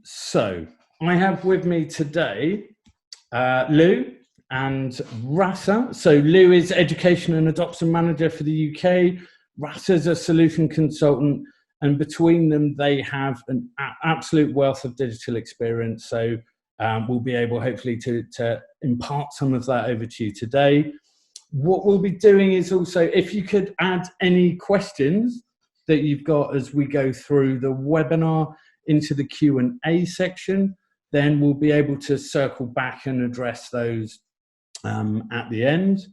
So I have with me today Lou and Rasa. So Lou is Education and Adoption Manager for the UK. Rasa's a solution consultant, and between them they have an absolute wealth of digital experience. So we'll be able hopefully to impart some of that over to you today. What we'll be doing is also, if you could add any questions that you've got as we go through the webinar into the Q&A section, then we'll be able to circle back and address those at the end.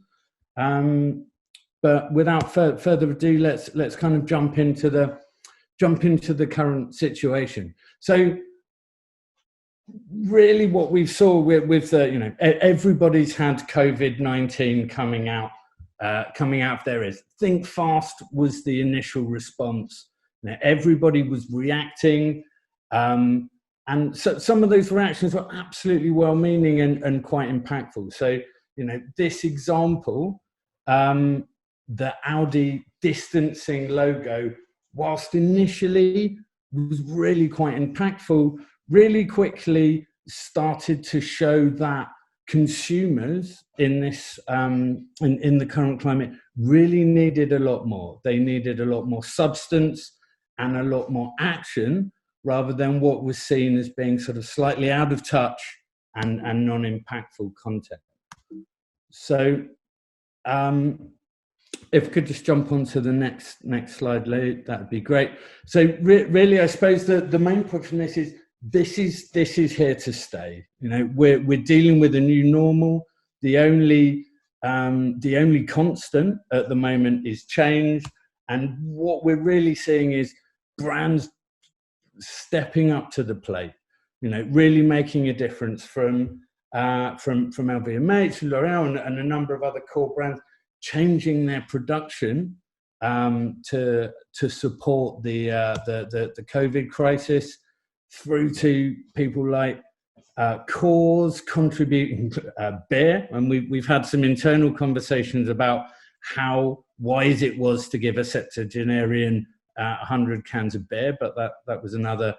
But without further ado, let's kind of jump into the current situation. So really what we saw with the, everybody's had COVID-19 coming out of there is think fast was the initial response. Everybody was reacting, and so some of those reactions were absolutely well-meaning and quite impactful. So this example, the Audi distancing logo, whilst initially was really quite impactful, really quickly started to show that consumers in this in the current climate really needed a lot more. They needed a lot more substance and a lot more action, rather than what was seen as being sort of slightly out of touch and non-impactful content. So if we could just jump on to the next slide, Lou, that would be great. So really, I suppose the main point from this is this is here to stay. We're dealing with a new normal. The only constant at the moment is change, and what we're really seeing is brands stepping up to the plate. Really making a difference from LVMH, L'Oreal, and a number of other core brands, changing their production to support the COVID crisis, through to people like Cause contributing beer, and we've had some internal conversations about how wise it was to give a septuagenarian 100 cans of beer, but that was another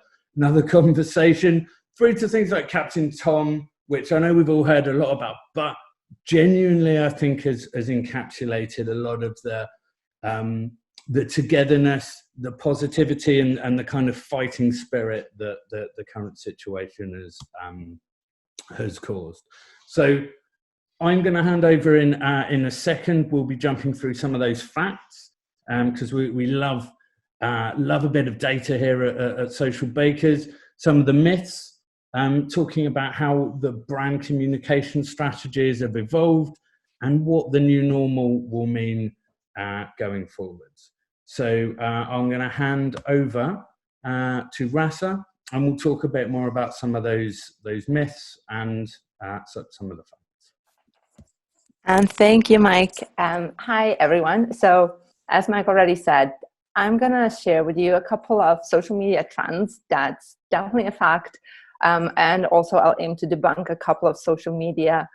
conversation. Through to things like Captain Tom, which I know we've all heard a lot about, but genuinely I think has encapsulated a lot of the togetherness, the positivity, and the kind of fighting spirit that the current situation has caused. So I'm going to hand over in a second. We'll be jumping through some of those facts, because we love a bit of data here at Social Bakers. Some of the myths, talking about how the brand communication strategies have evolved and what the new normal will mean going forwards. So I'm going to hand over to Rasa, and we'll talk a bit more about some of those myths and some of the facts. And thank you, Mike. Hi, everyone. So as Mike already said, I'm going to share with you a couple of social media trends that's definitely a fact. And also I'll aim to debunk a couple of social media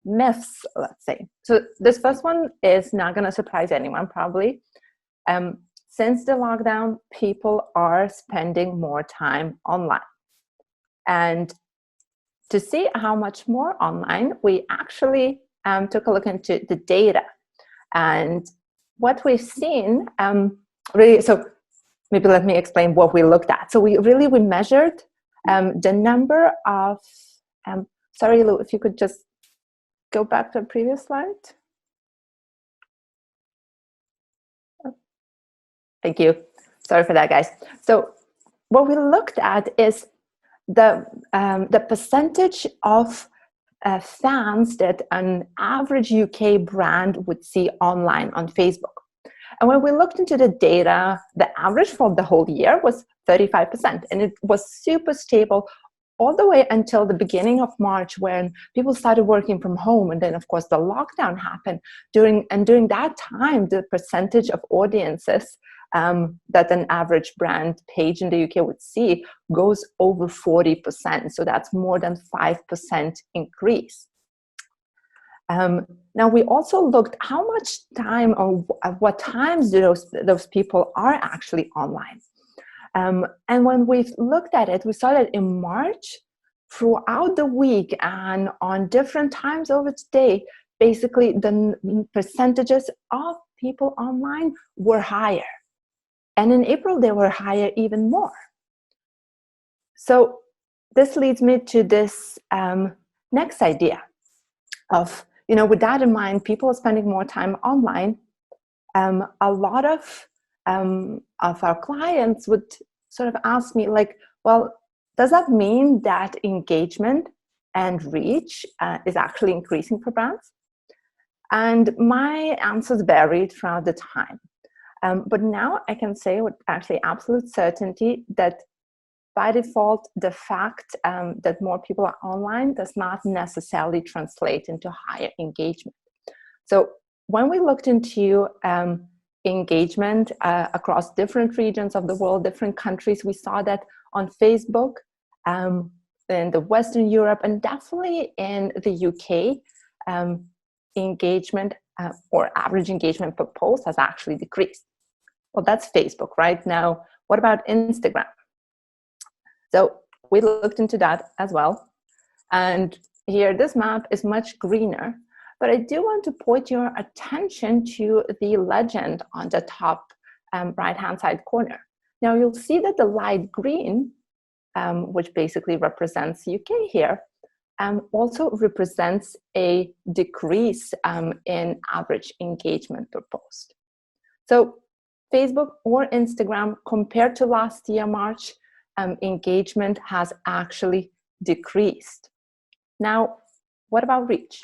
myths, let's say. So this first one is not going to surprise anyone, probably. Since the lockdown, people are spending more time online. And to see how much more online, we actually took a look into the data. And what we've seen, really, so maybe let me explain what we looked at. So we measured the number of, sorry, Lou, if you could just go back to the previous slide. Thank you. Sorry for that, guys. So what we looked at is the percentage of fans that an average UK brand would see online on Facebook. And when we looked into the data, the average for the whole year was 35%, and it was super stable all the way until the beginning of March, when people started working from home, and then of course the lockdown happened. During that time, the percentage of audiences that an average brand page in the UK would see goes over 40%. So that's more than 5% increase. Now we also looked how much time or at what times do those people are actually online. And when we've looked at it, we saw that in March, throughout the week and on different times over the day, basically the percentages of people online were higher. And in April, they were higher even more. So this leads me to this next idea of, with that in mind, people are spending more time online. A lot of our clients would sort of ask me like, well, does that mean that engagement and reach is actually increasing for brands? And my answers varied throughout the time. But now I can say with actually absolute certainty that by default, the fact that more people are online does not necessarily translate into higher engagement. So when we looked into engagement across different regions of the world, different countries, we saw that on Facebook, in the Western Europe, and definitely in the UK, engagement or average engagement per post has actually decreased. Well, that's Facebook right now. What about Instagram? So we looked into that as well. And here, this map is much greener, but I do want to point your attention to the legend on the top right-hand side corner. Now you'll see that the light green, which basically represents UK here, also represents a decrease in average engagement per post. So Facebook or Instagram, compared to last year, March, engagement has actually decreased. Now, what about reach?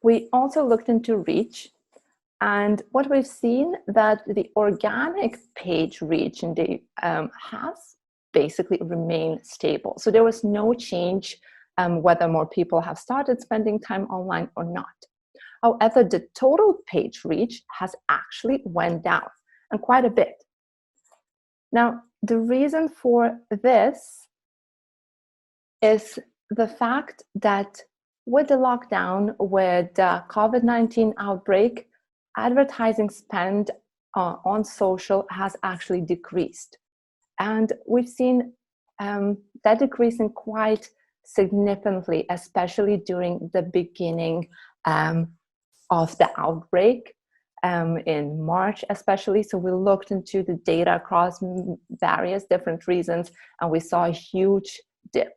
We also looked into reach, and what we've seen that the organic page reach in the has basically remained stable. So there was no change whether more people have started spending time online or not. However, the total page reach has actually went down, and quite a bit. Now, the reason for this is the fact that with the lockdown, with the COVID-19 outbreak, advertising spend on social has actually decreased. And we've seen that decreasing quite significantly, especially during the beginning of the outbreak in March, especially. So we looked into the data across various different reasons, and we saw a huge dip.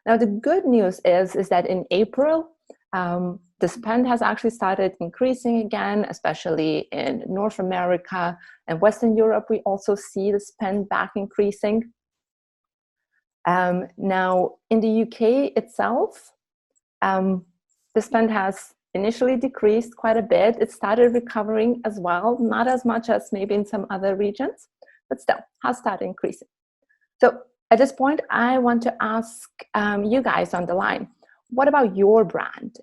Now, the good news is that in April, the spend has actually started increasing again, especially in North America and Western Europe. We also see the spend back increasing. Now, in the UK itself, the spend has initially decreased quite a bit. It started recovering as well, not as much as maybe in some other regions, but still has started increasing. So at this point, I want to ask you guys on the line, what about your brand?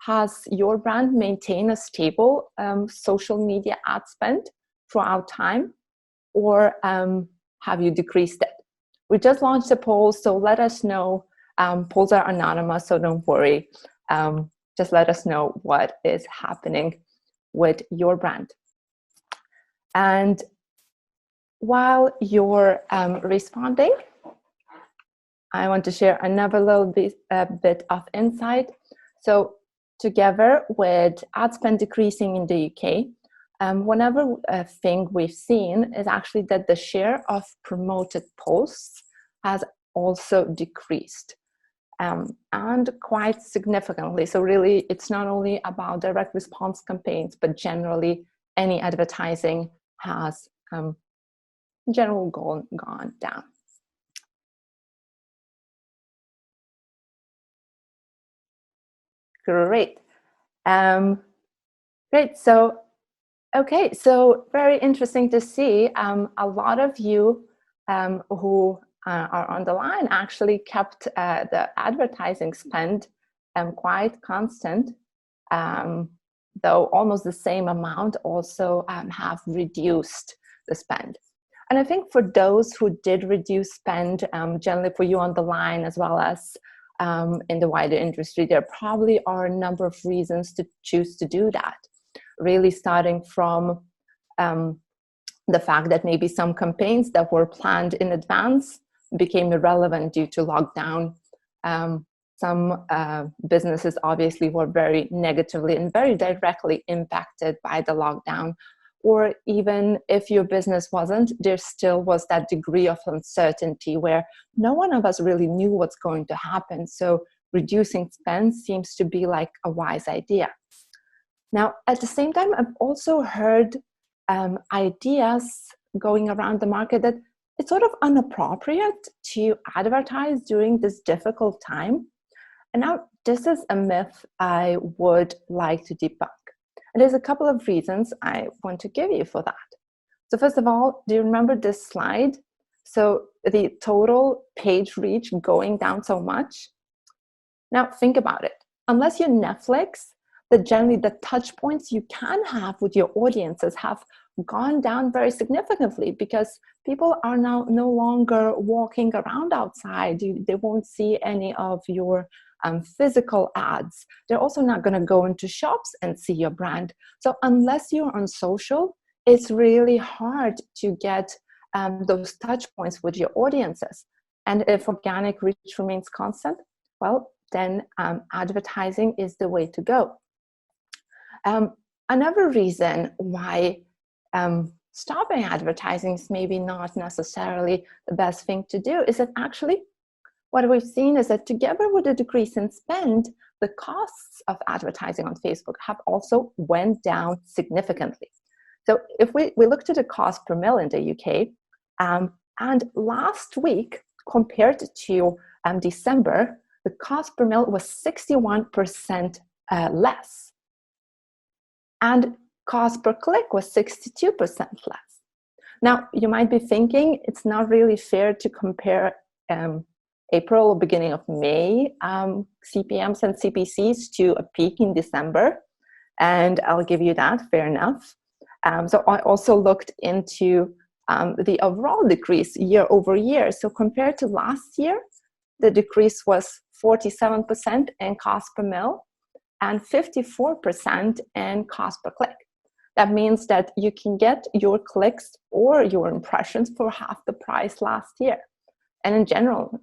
Has your brand maintained a stable social media ad spend throughout time, or have you decreased it? We just launched a poll, so let us know. Polls are anonymous, so don't worry. Just let us know what is happening with your brand. And while you're responding, I want to share another little bit of insight. So together with ad spend decreasing in the UK, one other thing we've seen is actually that the share of promoted posts has also decreased. And quite significantly. So really, it's not only about direct response campaigns, but generally any advertising has in general gone down. Great. Great. So, okay. So very interesting to see a lot of you who are on the line actually kept the advertising spend quite constant, though almost the same amount also have reduced the spend. And I think for those who did reduce spend, generally for you on the line as well as in the wider industry, there probably are a number of reasons to choose to do that. Really starting from the fact that maybe some campaigns that were planned in advance became irrelevant due to lockdown. Some businesses obviously were very negatively and very directly impacted by the lockdown. Or even if your business wasn't, there still was that degree of uncertainty where no one of us really knew what's going to happen. So reducing spend seems to be like a wise idea. Now, at the same time, I've also heard ideas going around the market that it's sort of inappropriate to advertise during this difficult time. And now this is a myth I would like to debunk. And there's a couple of reasons I want to give you for that. So first of all, do you remember this slide? So the total page reach going down so much. Now think about it. Unless you're Netflix, that generally the touch points you can have with your audiences have gone down very significantly because people are now no longer walking around outside. They won't see any of your physical ads. They're also not going to go into shops and see your brand. So unless you're on social, it's really hard to get those touch points with your audiences. And if organic reach remains constant, well, then advertising is the way to go. Another reason why stopping advertising is maybe not necessarily the best thing to do is that actually what we've seen is that together with the decrease in spend, the costs of advertising on Facebook have also went down significantly. So if we looked at the cost per mil in the UK, and last week compared to December, the cost per mil was 61% less. And cost per click was 62% less. Now, you might be thinking it's not really fair to compare April or beginning of May CPMs and CPCs to a peak in December. And I'll give you that, fair enough. So I also looked into the overall decrease year over year. So compared to last year, the decrease was 47% in cost per mil and 54% in cost per click. That means that you can get your clicks or your impressions for half the price last year. And in general,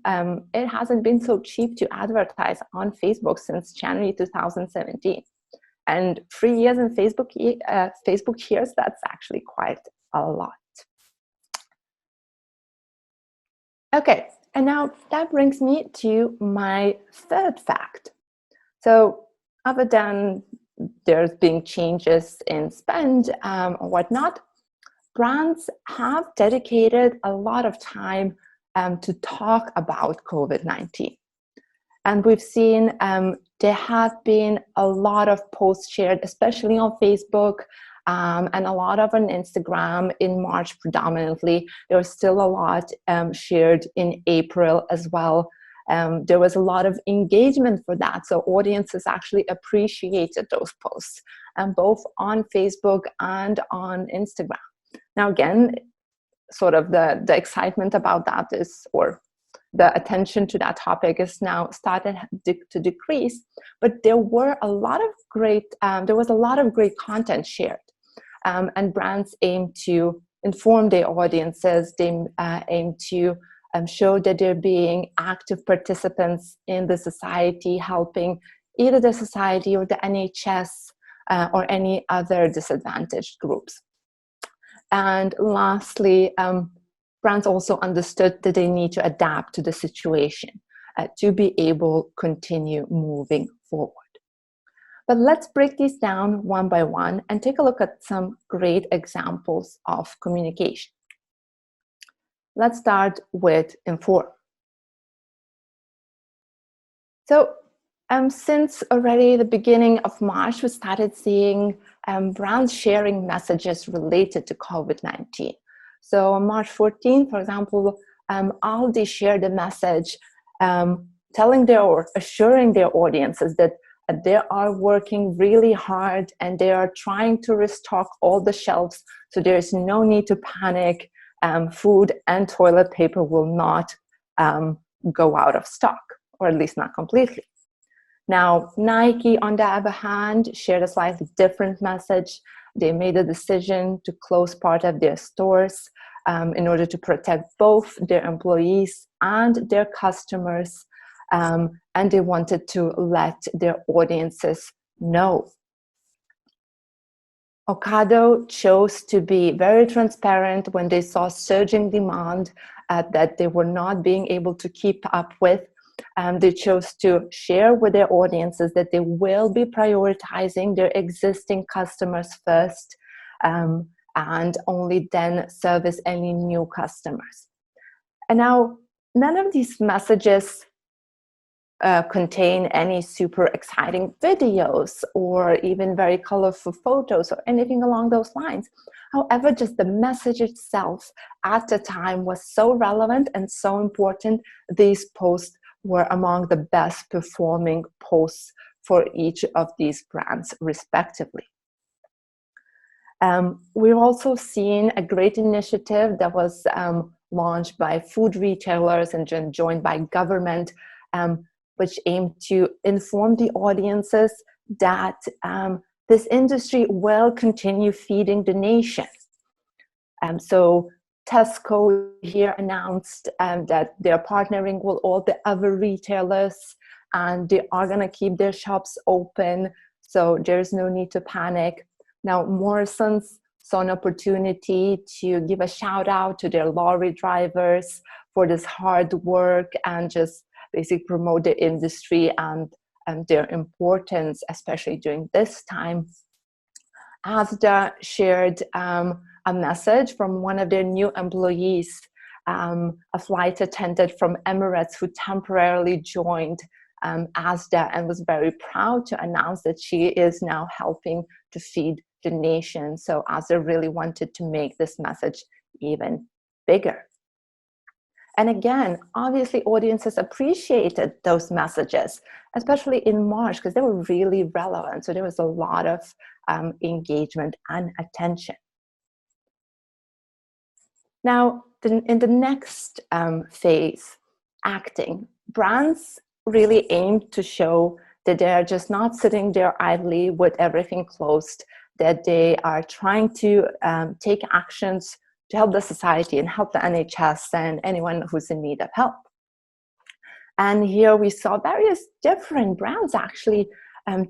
it hasn't been so cheap to advertise on Facebook since January 2017. And 3 years in Facebook years, that's actually quite a lot. Okay, and now that brings me to my third fact. So other than there's been changes in spend or whatnot, brands have dedicated a lot of time to talk about COVID-19. And we've seen there have been a lot of posts shared, especially on Facebook, and a lot of on Instagram in March predominantly. There was still a lot shared in April as well. There was a lot of engagement for that. So audiences actually appreciated those posts, both on Facebook and on Instagram. Now, again, sort of the excitement about that is, or the attention to that topic is now started to decrease, but there was a lot of great content shared, and brands aim to inform their audiences. They aim to show that they're being active participants in the society, helping either the society or the NHS or any other disadvantaged groups. And lastly, brands also understood that they need to adapt to the situation to be able to continue moving forward. But let's break these down one by one and take a look at some great examples of communication. Let's start with inform. So since already the beginning of March, we started seeing brands sharing messages related to COVID-19. So on March 14th, for example, Aldi shared a message telling or assuring their audiences that they are working really hard and they are trying to restock all the shelves. So there is no need to panic. Food and toilet paper will not go out of stock, or at least not completely. Now, Nike, on the other hand, shared a slightly different message. they made a decision to close part of their stores in order to protect both their employees and their customers. And they wanted to let their audiences know. Ocado chose to be very transparent when they saw surging demand that they were not being able to keep up with. They chose to share with their audiences that they will be prioritizing their existing customers first, and only then service any new customers. And now, none of these messages contain any super exciting videos or even very colorful photos or anything along those lines. However, just the message itself at the time was so relevant and so important. These posts were among the best performing posts for each of these brands respectively. We've also seen a great initiative that was launched by food retailers and joined by government, which aimed to inform the audiences that this industry will continue feeding the nation. So Tesco here announced that they're partnering with all the other retailers and they are going to keep their shops open, so there's no need to panic. Now, Morrison's saw an opportunity to give a shout out to their lorry drivers for this hard work and just basically promote the industry and their importance, especially during this time. Asda shared a message from one of their new employees, a flight attendant from Emirates who temporarily joined Asda and was very proud to announce that she is now helping to feed the nation. So Asda really wanted to make this message even bigger. And again, obviously audiences appreciated those messages, especially in March, because they were really relevant. So there was a lot of engagement and attention. Now, in the next phase, acting, brands really aim to show that they're just not sitting there idly with everything closed, that they are trying to take actions to help the society and help the NHS and anyone who's in need of help. And here we saw various different brands actually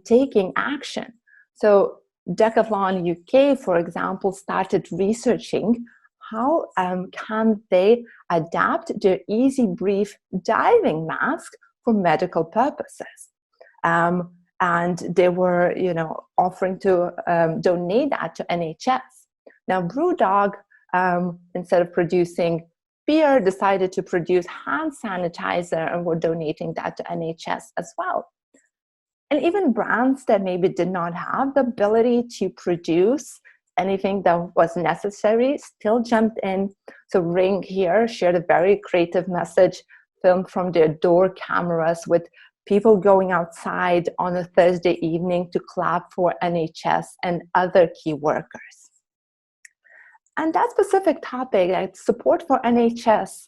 taking action. So Decathlon UK, for example, started researching how can they adapt their Easy Breathe diving mask for medical purposes. And they were, offering to donate that to NHS. Now, BrewDog, instead of producing beer, decided to produce hand sanitizer and were donating that to NHS as well. And even brands that maybe did not have the ability to produce anything that was necessary still jumped in. So Ring here shared a very creative message filmed from their door cameras with people going outside on a Thursday evening to clap for NHS and other key workers. And that specific topic, like support for NHS,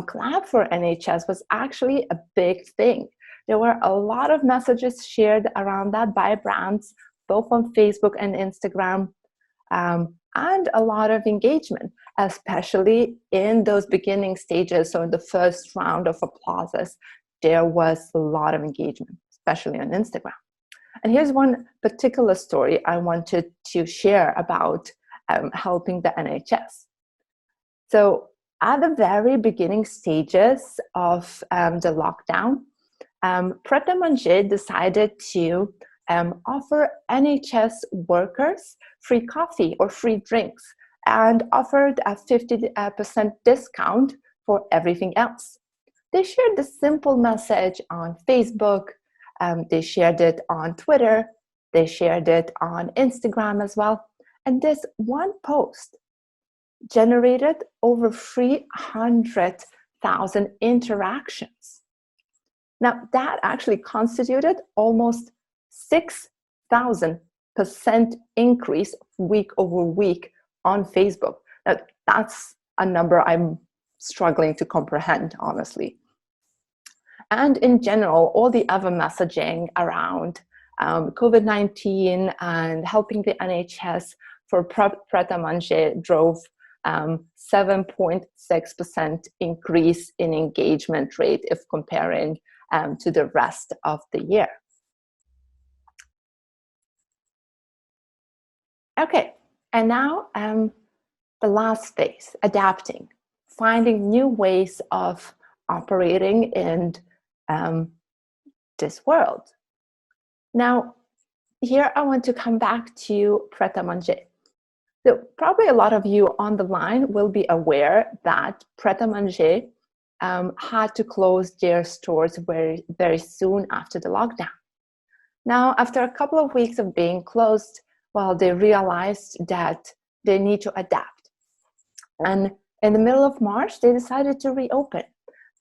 clap for NHS, was actually a big thing. There were a lot of messages shared around that by brands, both on Facebook and Instagram, and a lot of engagement, especially in those beginning stages. So in the first round of applauses, there was a lot of engagement, especially on Instagram. And here's one particular story I wanted to share about helping the NHS. So at the very beginning stages of the lockdown, Pret a Manger decided to offer NHS workers free coffee or free drinks and offered a 50% discount for everything else. They shared the simple message on Facebook, they shared it on Twitter, they shared it on Instagram as well. And this one post generated over 300,000 interactions. Now, that actually constituted almost 6,000% increase week over week on Facebook. Now, that's a number I'm struggling to comprehend, honestly. And in general, all the other messaging around COVID-19 and helping the NHS for Pret-a-Manger drove 7.6% increase in engagement rate if comparing to the rest of the year. Okay, and now the last phase, adapting, finding new ways of operating in this world. Now, here I want to come back to Pret-a-Manger. So probably a lot of you on the line will be aware that Pret-a-Manger had to close their stores very, very soon after the lockdown. Now, after a couple of weeks of being closed, well, they realized that they need to adapt. And in the middle of March, they decided to reopen,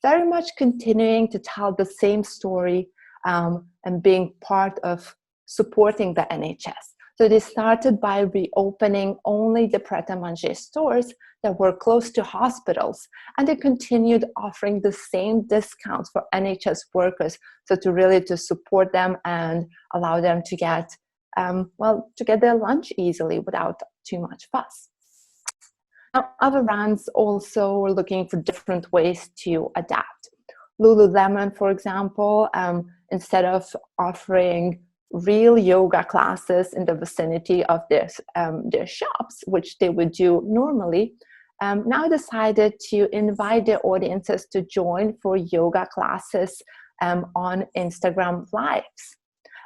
very much continuing to tell the same story and being part of supporting the NHS. So they started by reopening only the Pret-a-Manger stores that were close to hospitals, and they continued offering the same discounts for NHS workers, so to support them and allow them to get to get their lunch easily without too much fuss. Now, other brands also were looking for different ways to adapt. Lululemon, for example, instead of offering real yoga classes in the vicinity of their shops, which they would do normally, now decided to invite their audiences to join for yoga classes on Instagram Lives.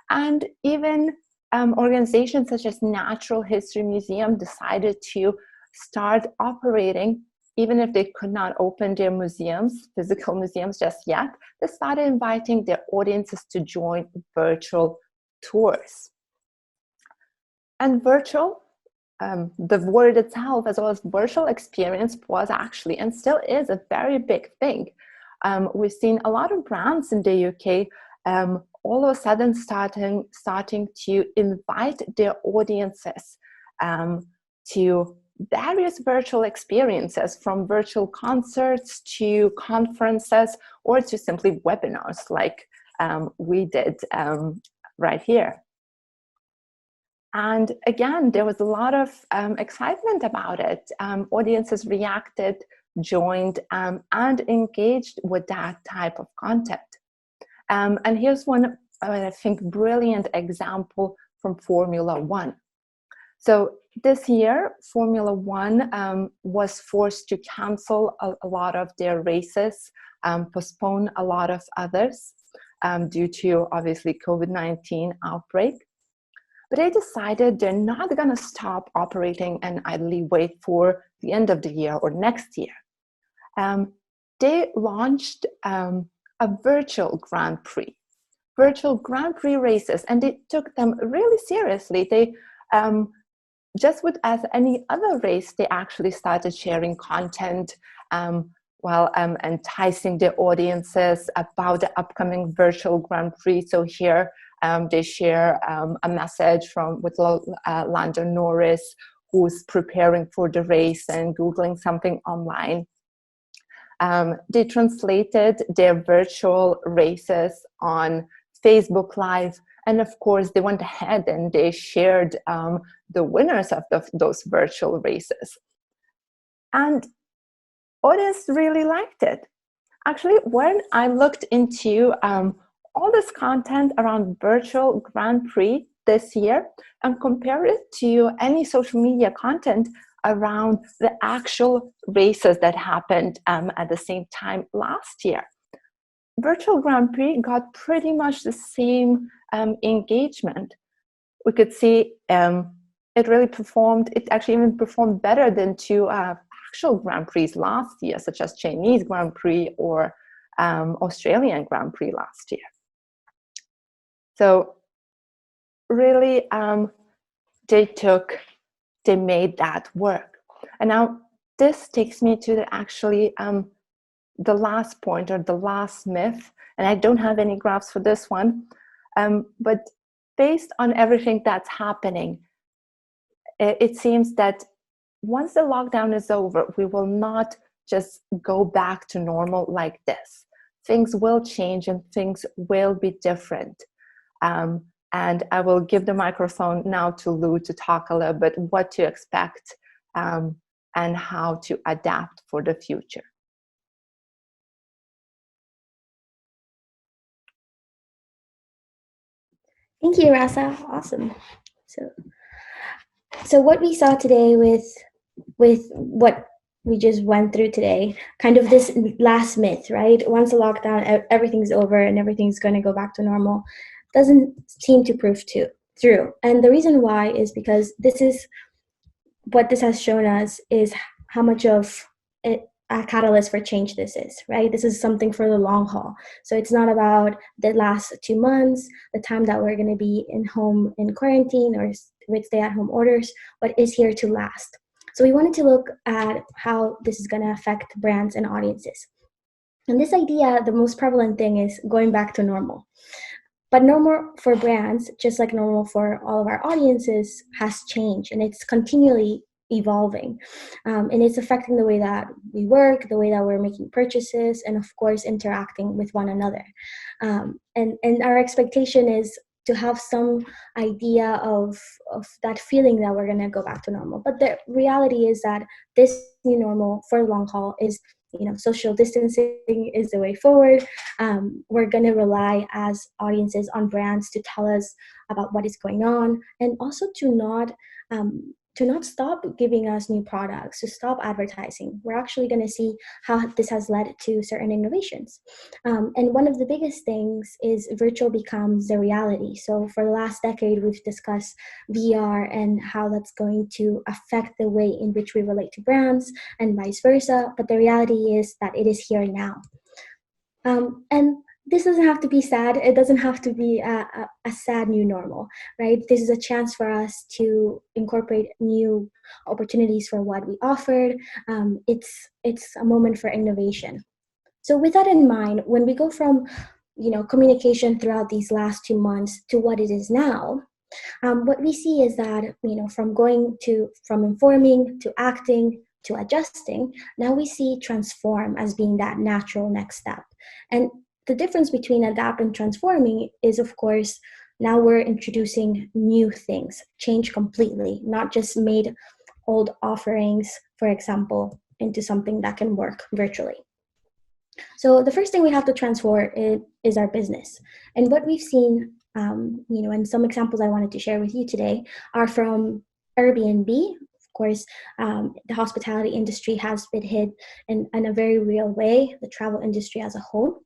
And even organizations such as Natural History Museum decided to start operating, even if they could not open their museums, physical museums just yet, they started inviting their audiences to join virtual tours. And virtual, the word itself, as well as virtual experience, was actually and still is a very big thing. We've seen a lot of brands in the UK all of a sudden starting to invite their audiences to various virtual experiences, from virtual concerts to conferences or to simply webinars like we did right here. And again, there was a lot of excitement about it. Audiences reacted, joined, and engaged with that type of content. And here's one, I think, brilliant example from Formula One. So this year, Formula One was forced to cancel a lot of their races, postpone a lot of others due to, obviously, COVID-19 outbreak. But they decided they're not going to stop operating and idly wait for the end of the year or next year. They launched a virtual Grand Prix races, and they took them really seriously. They just as any other race, they actually started sharing content while enticing their audiences about the upcoming virtual Grand Prix. So here they share a message with Lando Norris, who's preparing for the race and Googling something online. They translated their virtual races on Facebook Live, and of course they went ahead and they shared the winners of those virtual races. And audience really liked it. Actually, when I looked into all this content around virtual Grand Prix this year and compared it to any social media content around the actual races that happened at the same time last year, virtual Grand Prix got pretty much the same engagement. We could see it really performed, it actually even performed better than two actual Grand Prix last year, such as Chinese Grand Prix or Australian Grand Prix last year. So really, they made that work. And now this takes me to the last point, or the last myth, and I don't have any graphs for this one, but based on everything that's happening, it seems that once the lockdown is over, we will not just go back to normal like this. Things will change and things will be different. And I will give the microphone now to Lou to talk a little bit what to expect and how to adapt for the future. Thank you, Rasa. Awesome. So what we saw today with what we just went through today, kind of this last myth, right? Once the lockdown, everything's over and everything's going to go back to normal, doesn't seem to prove true. And the reason why is because what this has shown us is how much of a catalyst for change this is, right? This is something for the long haul. So it's not about the last 2 months, the time that we're going to be in quarantine or with stay-at-home orders, but is here to last. So we wanted to look at how this is going to affect brands and audiences. And this idea, the most prevalent thing is going back to normal. But normal for brands, just like normal for all of our audiences, has changed, and it's continually evolving. And it's affecting the way that we work, the way that we're making purchases, and of course, interacting with one another. And our expectation is to have some idea of that feeling that we're going to go back to normal. But the reality is that this new normal for the long haul is, social distancing is the way forward. We're going to rely as audiences on brands to tell us about what is going on, and also to not stop giving us new products, to stop advertising. We're actually going to see how this has led to certain innovations. And one of the biggest things is virtual becomes the reality. So for the last decade, we've discussed VR and how that's going to affect the way in which we relate to brands and vice versa. But the reality is that it is here now. And this doesn't have to be sad. It doesn't have to be a sad new normal, right? This is a chance for us to incorporate new opportunities for what we offered. It's a moment for innovation. So with that in mind, when we go from communication throughout these last 2 months to what it is now, what we see is that from informing to acting to adjusting, now we see transform as being that natural next step. And the difference between adapt and transforming is, of course, now we're introducing new things, change completely, not just made old offerings, for example, into something that can work virtually. So the first thing we have to transform is our business. And what we've seen, and some examples I wanted to share with you today are from Airbnb. Of course, the hospitality industry has been hit in a very real way, the travel industry as a whole.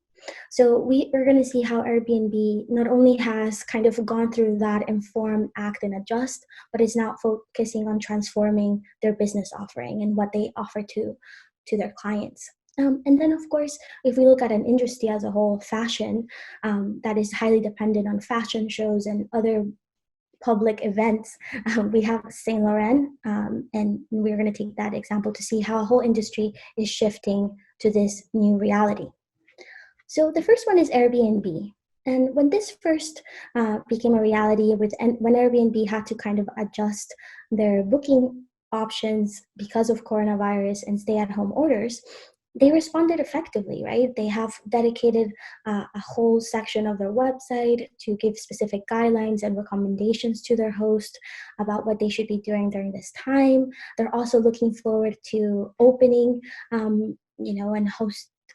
So we are going to see how Airbnb not only has kind of gone through that inform, act, and adjust, but is now focusing on transforming their business offering and what they offer to their clients. And then, of course, if we look at an industry as a whole, fashion, that is highly dependent on fashion shows and other public events, we have Saint Laurent, and we're going to take that example to see how a whole industry is shifting to this new reality. So the first one is Airbnb. And when this first became a reality, when Airbnb had to kind of adjust their booking options because of coronavirus and stay-at-home orders, they responded effectively, right? They have dedicated a whole section of their website to give specific guidelines and recommendations to their host about what they should be doing during this time. They're also looking forward to opening, and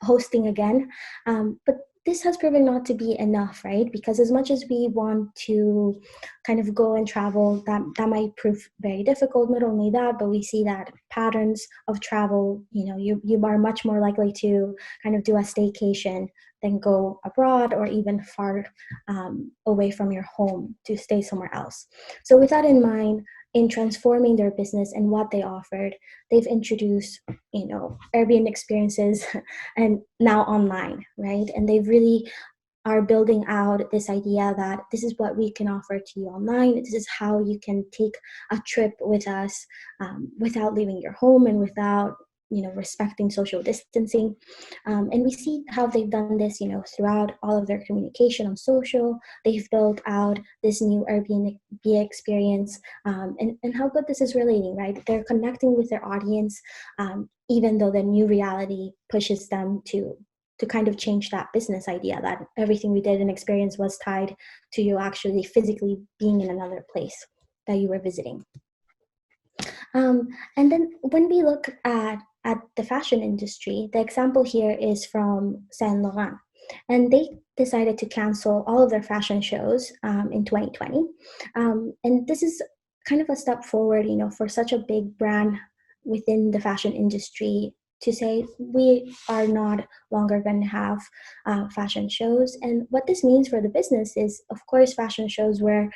hosting again. But this has proven not to be enough, right? Because as much as we want to kind of go and travel, that might prove very difficult. Not only that, but we see that patterns of travel, you are much more likely to kind of do a staycation than go abroad or even far away from your home to stay somewhere else. So with that in mind, in transforming their business and what they offered, they've introduced, Airbnb experiences and now online, right? And they really are building out this idea that this is what we can offer to you online. This is how you can take a trip with us without leaving your home and without respecting social distancing. And we see how they've done this, throughout all of their communication on social. They've built out this new Airbnb experience, and how good this is relating, right? They're connecting with their audience, even though the new reality pushes them to to kind of change that business idea that everything we did and experience was tied to you actually physically being in another place that you were visiting. And then when we look at the fashion industry, the example here is from Saint Laurent. And they decided to cancel all of their fashion shows in 2020. And this is kind of a step forward, you know, for such a big brand within the fashion industry to say we are not longer going to have fashion shows. And what this means for the business is, of course, fashion shows where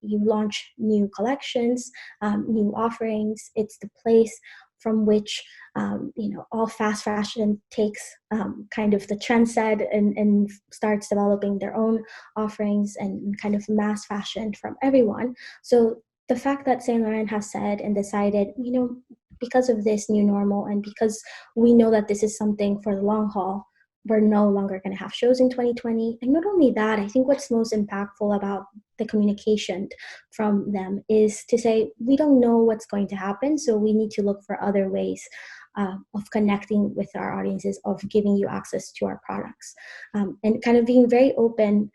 you launch new collections, new offerings. It's the place from which you know, all fast fashion takes kind of the trend set and starts developing their own offerings and kind of mass fashion from everyone. So the fact that Saint Laurent has said and decided, you know, because of this new normal and because we know that this is something for the long haul, we're no longer going to have shows in 2020. And not only that, I think what's most impactful about the communication from them is to say, we don't know what's going to happen, so we need to look for other ways of connecting with our audiences, of giving you access to our products, and kind of being very open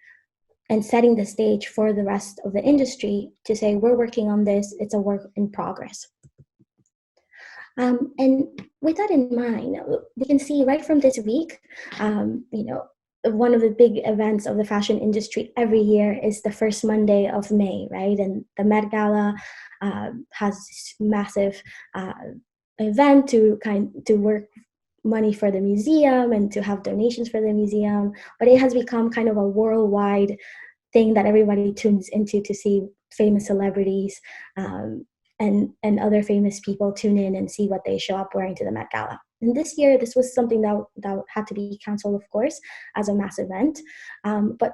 and setting the stage for the rest of the industry to say, we're working on this, it's a work in progress. And with that in mind, we can see right from this week, you know, one of the big events of the fashion industry every year is the first Monday of May, right? And the Met Gala has this massive event to work money for the museum and to have donations for the museum, but it has become kind of a worldwide thing that everybody tunes into to see famous celebrities and other famous people tune in and see what they show up wearing to the Met Gala. And this year, this was something that had to be canceled, of course, as a mass event. But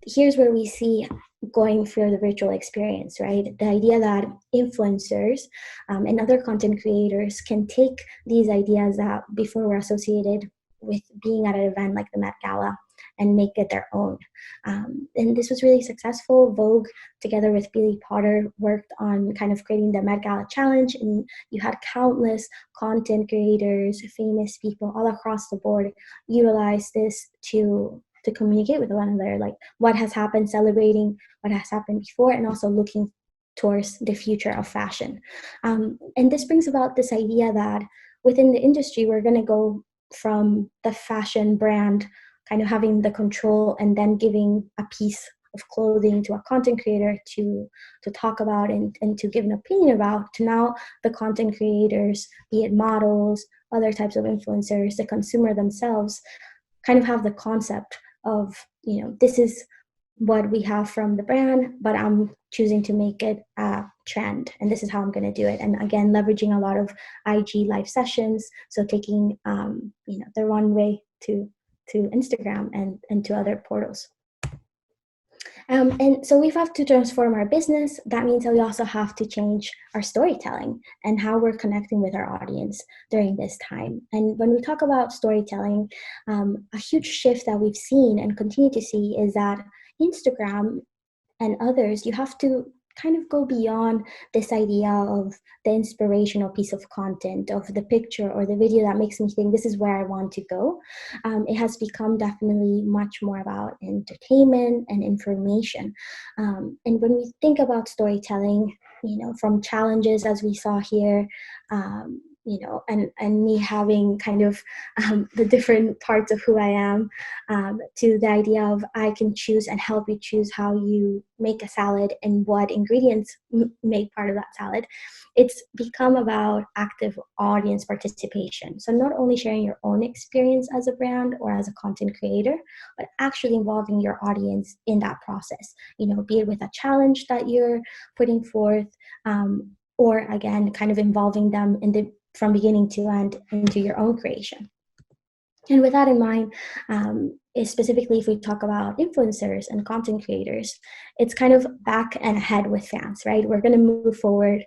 here's where we see going for the virtual experience, right? The idea that influencers and other content creators can take these ideas that before were associated with being at an event like the Met Gala and make it their own. And this was really successful. Vogue, together with Billy Potter, worked on kind of creating the Met Gala Challenge, and you had countless content creators, famous people all across the board utilize this to communicate with one another, like what has happened, celebrating what has happened before, and also looking towards the future of fashion. And this brings about this idea that within the industry, we're going to go from the fashion brand kind of having the control and then giving a piece of clothing to a content creator to talk about and to give an opinion about, to now the content creators, be it models, other types of influencers, the consumer themselves, kind of have the concept of, you know, this is what we have from the brand, but I'm choosing to make it a trend, and this is how I'm going to do it. And again, leveraging a lot of IG live sessions, so taking you know, the runway to Instagram and to other portals. And so we have to transform our business. That means that we also have to change our storytelling and how we're connecting with our audience during this time. And when we talk about storytelling, a huge shift that we've seen and continue to see is that Instagram and others, you have to kind of go beyond this idea of the inspirational piece of content, of the picture or the video that makes me think this is where I want to go. It has become definitely much more about entertainment and information. And when we think about storytelling, you know, from challenges as we saw here, you know, and me having kind of the different parts of who I am, to the idea of I can choose and help you choose how you make a salad and what ingredients make part of that salad. It's become about active audience participation. So not only sharing your own experience as a brand or as a content creator, but actually involving your audience in that process, you know, be it with a challenge that you're putting forth, or again, kind of involving them from beginning to end into your own creation. And with that in mind, specifically if we talk about influencers and content creators, it's kind of back and ahead with fans, right? We're going to move forward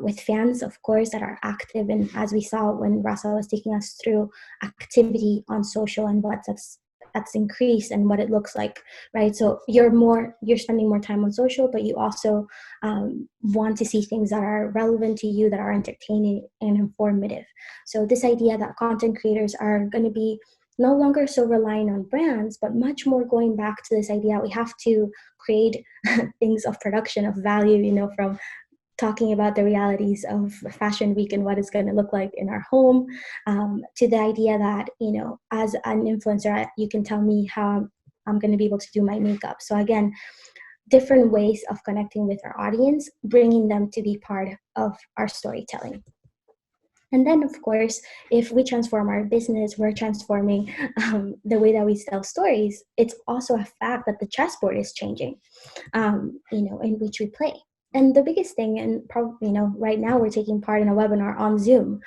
with fans, of course, that are active. And as we saw when Russell was taking us through activity on social and that's increased and what it looks like, right? So you're spending more time on social, but you also want to see things that are relevant to you, that are entertaining and informative. So this idea that content creators are going to be, no longer so relying on brands, but much more going back to this idea we have to create things of production, of value, from talking about the realities of Fashion Week and what it's going to look like in our home, to the idea that, as an influencer, you can tell me how I'm going to be able to do my makeup. So again, different ways of connecting with our audience, bringing them to be part of our storytelling. And then, of course, if we transform our business, we're transforming the way that we tell stories. It's also a fact that the chessboard is changing, in which we play. And the biggest thing, and probably, right now we're taking part in a webinar on Zoom.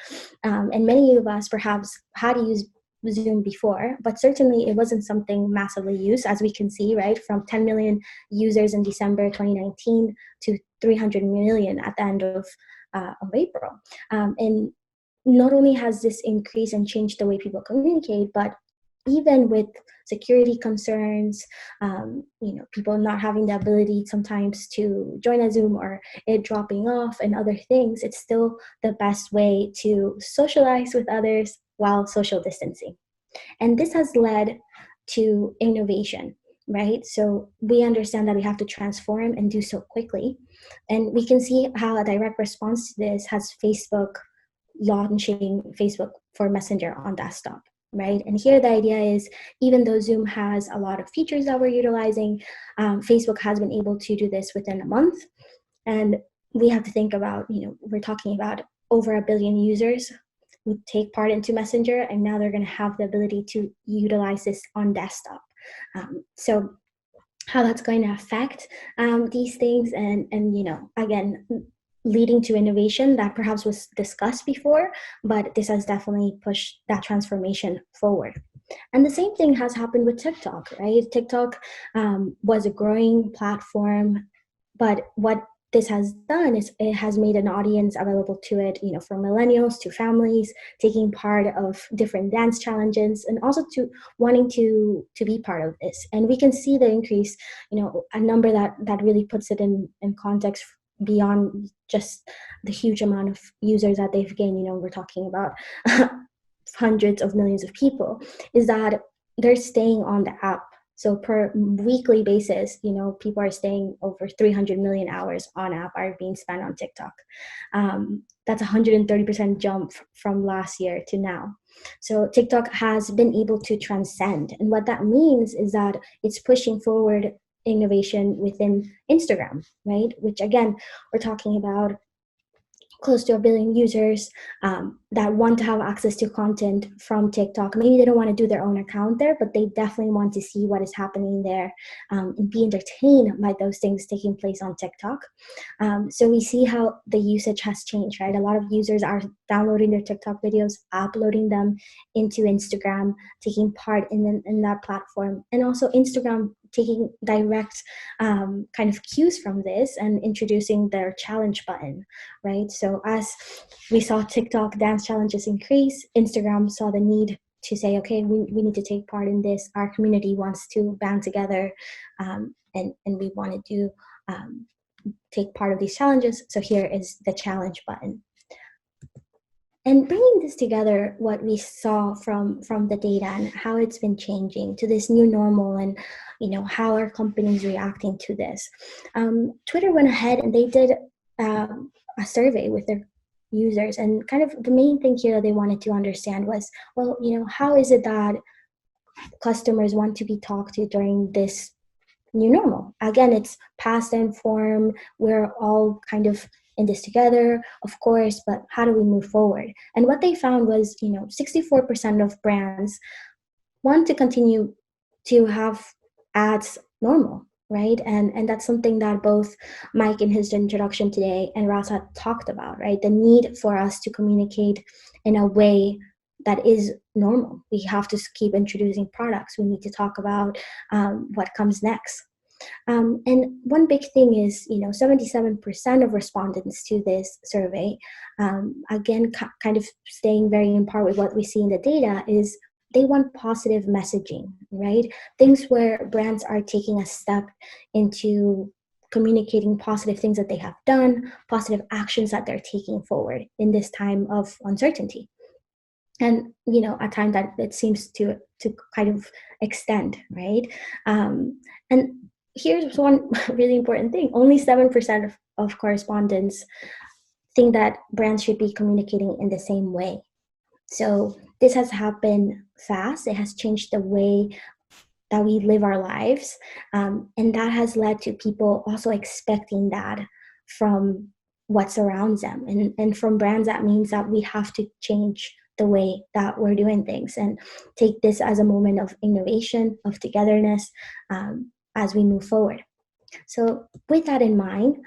And many of us perhaps had to use Zoom before, but certainly it wasn't something massively used, as we can see, right? From 10 million users in December 2019 to 300 million at the end of April. And not only has this increased and changed the way people communicate, but even with security concerns, people not having the ability sometimes to join a Zoom or it dropping off and other things, it's still the best way to socialize with others while social distancing. And this has led to innovation, right? So we understand that we have to transform and do so quickly. And we can see how a direct response to this has Facebook launching Facebook for Messenger on desktop, right? And here the idea is, even though Zoom has a lot of features that we're utilizing, Facebook has been able to do this within a month. And we have to think about, we're talking about over 1 billion users who take part into Messenger, and now they're going to have the ability to utilize this on desktop. So how that's going to affect these things, and again, leading to innovation that perhaps was discussed before, but this has definitely pushed that transformation forward. And the same thing has happened with TikTok, right? TikTok was a growing platform, but what this has done is it has made an audience available to it, from millennials to families, taking part of different dance challenges, and also to wanting to be part of this. And we can see the increase, a number that really puts it in context beyond just the huge amount of users that they've gained. We're talking about hundreds of millions of people, is that they're staying on the app. So per weekly basis, people are staying over 300 million hours on app are being spent on TikTok. That's 130% jump from last year to now. So TikTok has been able to transcend. And what that means is that it's pushing forward innovation within Instagram, right? Which again, we're talking about close to 1 billion users that want to have access to content from TikTok. Maybe they don't want to do their own account there, but they definitely want to see what is happening there and be entertained by those things taking place on TikTok. So we see how the usage has changed, right? A lot of users are downloading their TikTok videos, uploading them into Instagram, taking part in that platform, and also Instagram taking direct kind of cues from this and introducing their challenge button, right? So as we saw TikTok dance challenges increase, Instagram saw the need to say, okay, we need to take part in this. Our community wants to band together and we want to take part of these challenges. So here is the challenge button. And bringing this together, what we saw from the data and how it's been changing to this new normal, and how are companies reacting to this. Twitter went ahead and they did a survey with their users, and kind of the main thing here that they wanted to understand was, well, how is it that customers want to be talked to during this new normal? Again, it's past and form. We're all kind of in this together, of course, but how do we move forward? And what they found was, 64% of brands want to continue to have ads normal, right? And that's something that both Mike in his introduction today and Rasa talked about, right? The need for us to communicate in a way that is normal. We have to keep introducing products. We need to talk about what comes next. And one big thing is, 77% of respondents to this survey, again, kind of staying very in part with what we see in the data, is they want positive messaging, right? Things where brands are taking a step into communicating positive things that they have done, positive actions that they're taking forward in this time of uncertainty. and a time that it seems to kind of extend, right? And here's one really important thing: only 7% of correspondents think that brands should be communicating in the same way. So this has happened fast. It has changed the way that we live our lives, and that has led to people also expecting that from what surrounds them, and from brands that means that we have to change the way that we're doing things and take this as a moment of innovation, of togetherness, as we move forward. So with that in mind,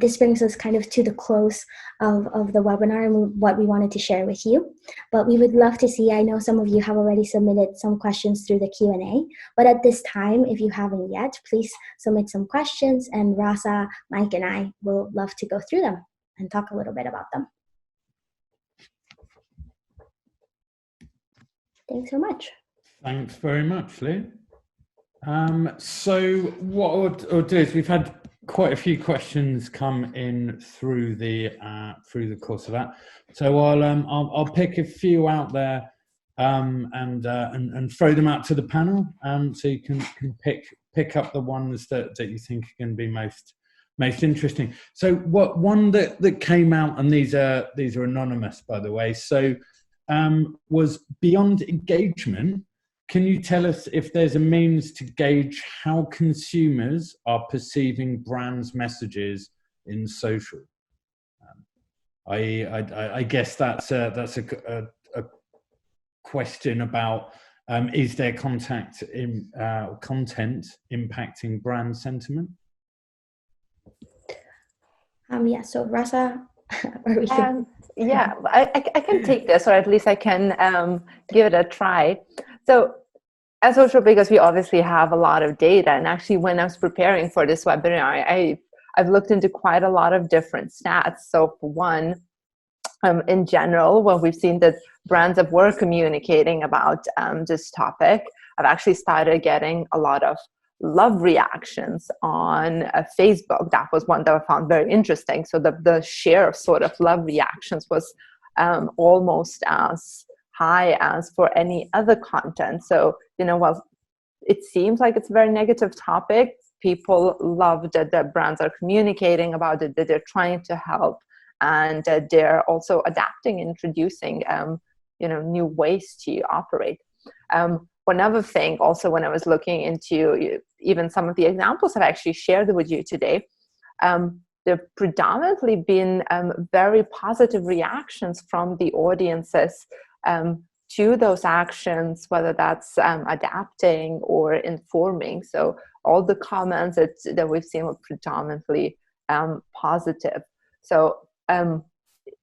this brings us kind of to the close of the webinar and what we wanted to share with you. But we would love to see, I know some of you have already submitted some questions through the Q&A, but at this time, if you haven't yet, please submit some questions, and Rasa, Mike, and I will love to go through them and talk a little bit about them. Thanks so much. Thanks very much, Lou. So what I'll do is we've had quite a few questions come in through the course of that. So I'll pick a few out there and throw them out to the panel, so you can pick up the ones that you think are going to be most interesting. So one that came out, and these are anonymous, by the way. So was beyond engagement. Can you tell us if there's a means to gauge how consumers are perceiving brands' messages in social? I guess that's a question about is there content impacting brand sentiment? Yeah. So Rasa, yeah, I can take this, or at least I can give it a try. So as social bakers, we obviously have a lot of data. And actually, when I was preparing for this webinar, I've looked into quite a lot of different stats. So for one, in general, when we've seen that brands that were communicating about this topic, I've actually started getting a lot of love reactions on Facebook. That was one that I found very interesting. So the share of sort of love reactions was almost as high as for any other content. So, while it seems like it's a very negative topic, people love that the brands are communicating about it, that they're trying to help, and they're also adapting, introducing, new ways to operate. One other thing also, when I was looking into even some of the examples I've actually shared with you today, there have predominantly been very positive reactions from the audiences to those actions, whether that's adapting or informing. So all the comments that we've seen were predominantly positive. So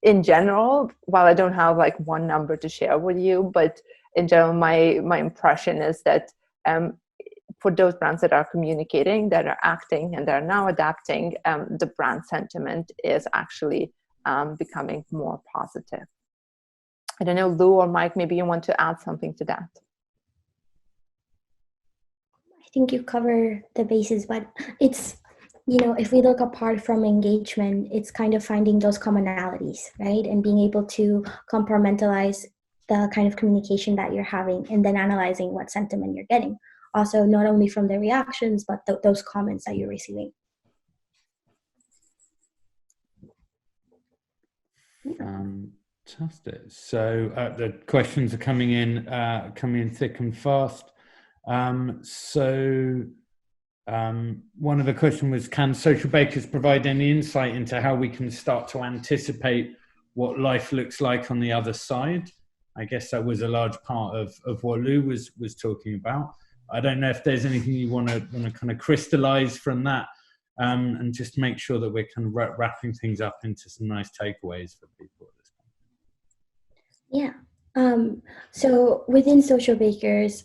in general, while I don't have like one number to share with you, but in general, my impression is that for those brands that are communicating, that are acting, and that are now adapting, the brand sentiment is actually becoming more positive. I don't know, Lou or Mike, maybe you want to add something to that. I think you cover the bases, but it's, if we look apart from engagement, it's kind of finding those commonalities, right? And being able to compartmentalize the kind of communication that you're having, and then analyzing what sentiment you're getting. Also, not only from the reactions, but those comments that you're receiving. Fantastic. So the questions are coming in thick and fast. One of the questions was, can social bakers provide any insight into how we can start to anticipate what life looks like on the other side? I guess that was a large part of what Lou was talking about. I don't know if there's anything you want to kind of crystallize from that, and just make sure that we're kind of wrapping things up into some nice takeaways for people at this point. Yeah. So within social bakers,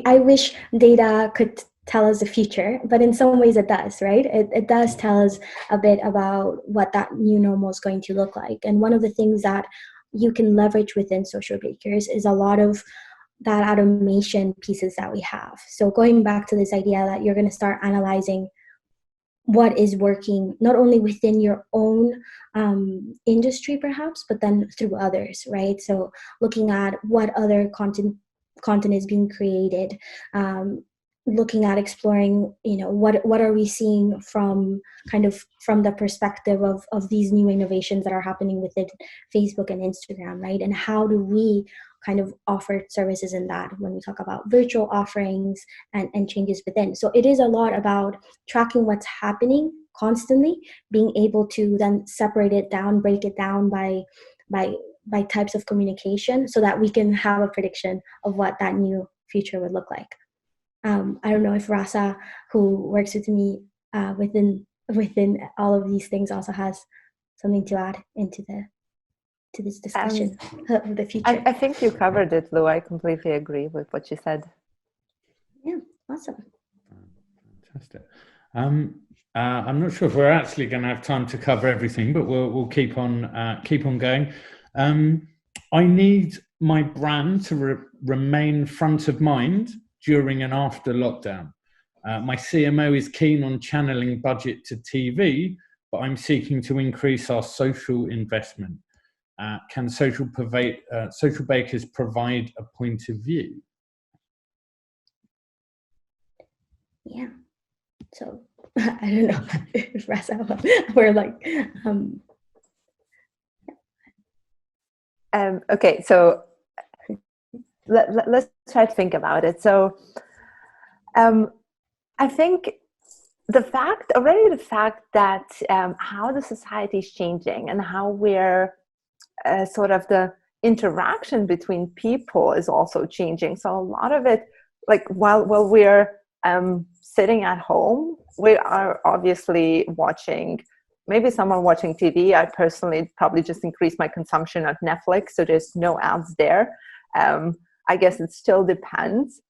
I wish data could tell us the future, but in some ways it does, right? It does tell us a bit about what that new normal is going to look like. And one of the things that you can leverage within social bakers is a lot of that automation pieces that we have. So going back to this idea that you're going to start analyzing what is working, not only within your own industry perhaps, but then through others, right? So looking at what other content is being created, looking at exploring, what are we seeing from the perspective of these new innovations that are happening within Facebook and Instagram, right? And how do we kind of offer services in that when we talk about virtual offerings and changes within. So it is a lot about tracking what's happening constantly, being able to then separate it down, break it down by types of communication, so that we can have a prediction of what that new future would look like. I don't know if Rasa, who works with me within all of these things, also has something to add to this discussion of the future. I think you covered it, Lou. I completely agree with what you said. Yeah, awesome. Fantastic. I'm not sure if we're actually going to have time to cover everything, but we'll keep on going. I need my brand to remain front of mind during and after lockdown. My CMO is keen on channeling budget to TV, but I'm seeking to increase our social investment. Can social bakers provide a point of view? Yeah. So I don't know if Rasa, we're like. Okay, so let's try to think about it. So I think the fact that how the society is changing and how we're sort of the interaction between people is also changing. So a lot of it, like while we're sitting at home, we are obviously watching, maybe someone watching TV. I personally probably just increased my consumption of Netflix, so there's no ads there. I guess it still depends.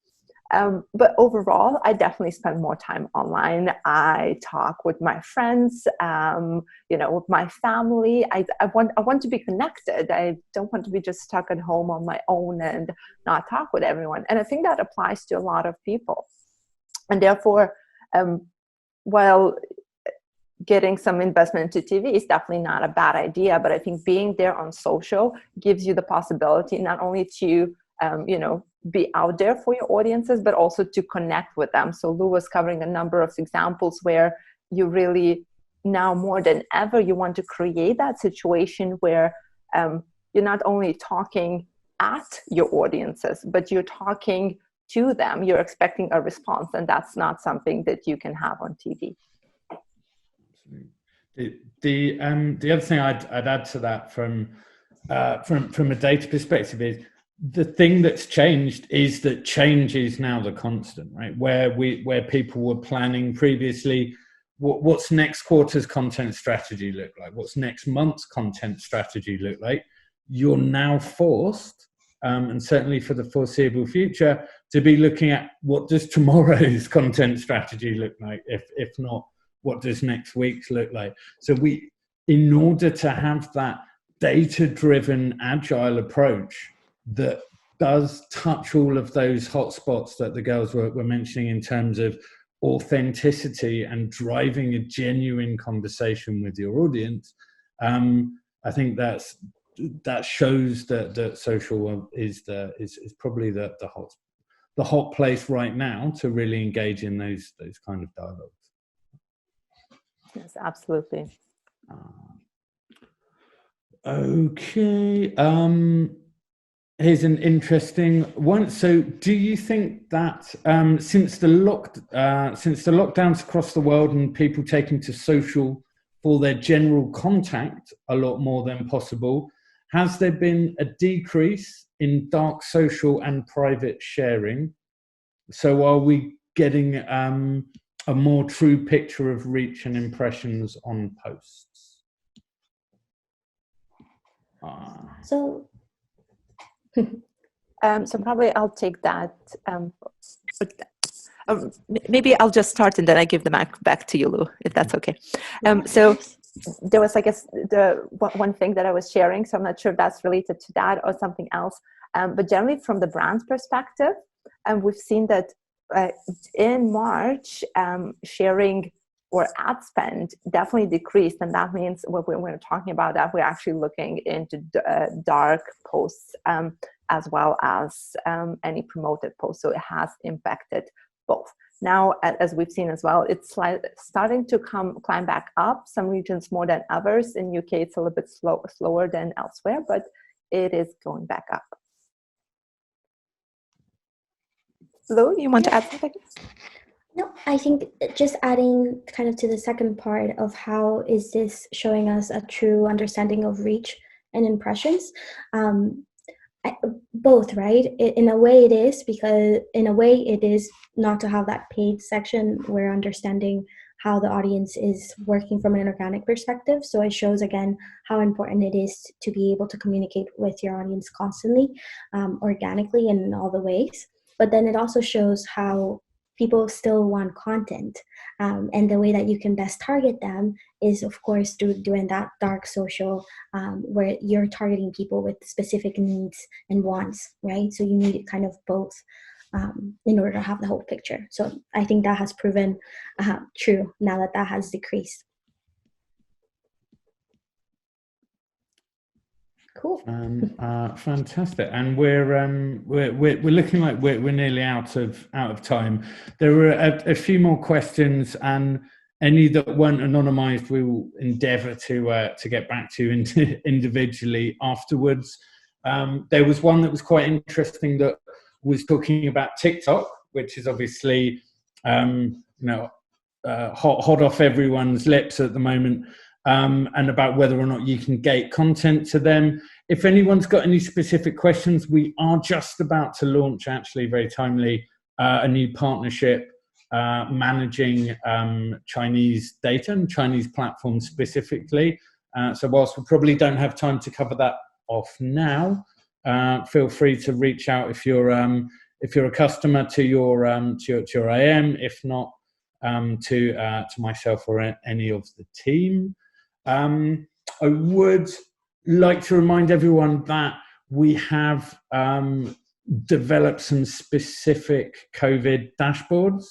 But overall, I definitely spend more time online. I talk with my friends, with my family. I want to be connected. I don't want to be just stuck at home on my own and not talk with everyone. And I think that applies to a lot of people. And therefore, while getting some investment into TV is definitely not a bad idea, but I think being there on social gives you the possibility not only to, be out there for your audiences, but also to connect with them. So Lou was covering a number of examples where you really, now more than ever, you want to create that situation where you're not only talking at your audiences, but you're talking to them. You're expecting a response, and that's not something that you can have on TV. The other thing I'd add to that from a data perspective is the thing that's changed is that change is now the constant, right? Where people were planning previously, what's next quarter's content strategy look like? What's next month's content strategy look like? You're now forced, and certainly for the foreseeable future, to be looking at what does tomorrow's content strategy look like? If not, what does next week's look like? So in order to have that data-driven, agile approach that does touch all of those hotspots that the girls were mentioning in terms of authenticity and driving a genuine conversation with your audience, I think that shows that social is probably the hot place right now to really engage in those kind of dialogues. Yes, absolutely. Okay. Here's an interesting one. So, do you think that since the lockdowns across the world and people taking to social for their general contact a lot more than possible, has there been a decrease in dark social and private sharing? So, are we getting a more true picture of reach and impressions on posts? So probably I'll take that. Maybe I'll just start and then I give the mic back to you, Lou, if that's okay. So there was, I guess, the one thing that I was sharing, so I'm not sure if that's related to that or something else. But generally from the brand's perspective, we've seen that in March, sharing or ad spend definitely decreased. And that means when we're talking about that, we're actually looking into dark posts as well as any promoted posts. So it has impacted both. Now, as we've seen as well, it's starting to climb back up. Some regions more than others. In UK, it's a little bit slower than elsewhere, but it is going back up. Lou, you want to add something? No, I think just adding kind of to the second part of how is this showing us a true understanding of reach and impressions. Both, right? In a way it is, because in a way it is not to have that paid section. We're understanding how the audience is working from an organic perspective. So it shows again how important it is to be able to communicate with your audience constantly, organically and in all the ways. But then it also shows how people still want content. And the way that you can best target them is, of course, through doing that dark social, where you're targeting people with specific needs and wants, right? So you need kind of both in order to have the whole picture. So I think that has proven true now that that has decreased. Cool. Fantastic, and we're looking like we're nearly out of time. There were a few more questions, and any that weren't anonymized, we will endeavour to get back to individually afterwards. There was one that was quite interesting that was talking about TikTok, which is obviously hot off everyone's lips at the moment. And about whether or not you can gate content to them. If anyone's got any specific questions, we are just about to launch, actually very timely, a new partnership managing Chinese data and Chinese platforms specifically. So whilst we probably don't have time to cover that off now, feel free to reach out if you're a customer to your AM, if not to myself or any of the team. I would like to remind everyone that we have developed some specific COVID dashboards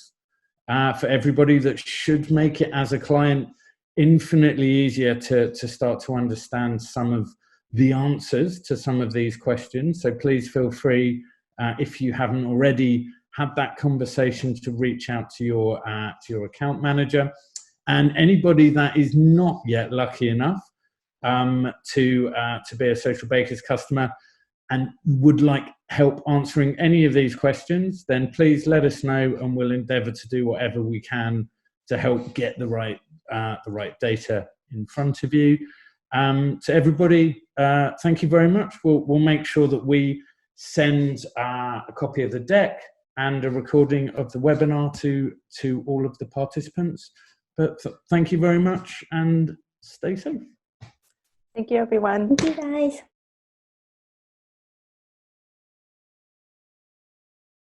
for everybody that should make it, as a client, infinitely easier to start to understand some of the answers to some of these questions. So please feel free, if you haven't already had that conversation, to reach out to your account manager. And anybody that is not yet lucky enough to be a Social Bakers customer and would like help answering any of these questions, then please let us know, and we'll endeavour to do whatever we can to help get the right data in front of you. To everybody, thank you very much. We'll make sure that we send a copy of the deck and a recording of the webinar to all of the participants. But thank you very much, and stay safe. Thank you, everyone. Thank you, guys.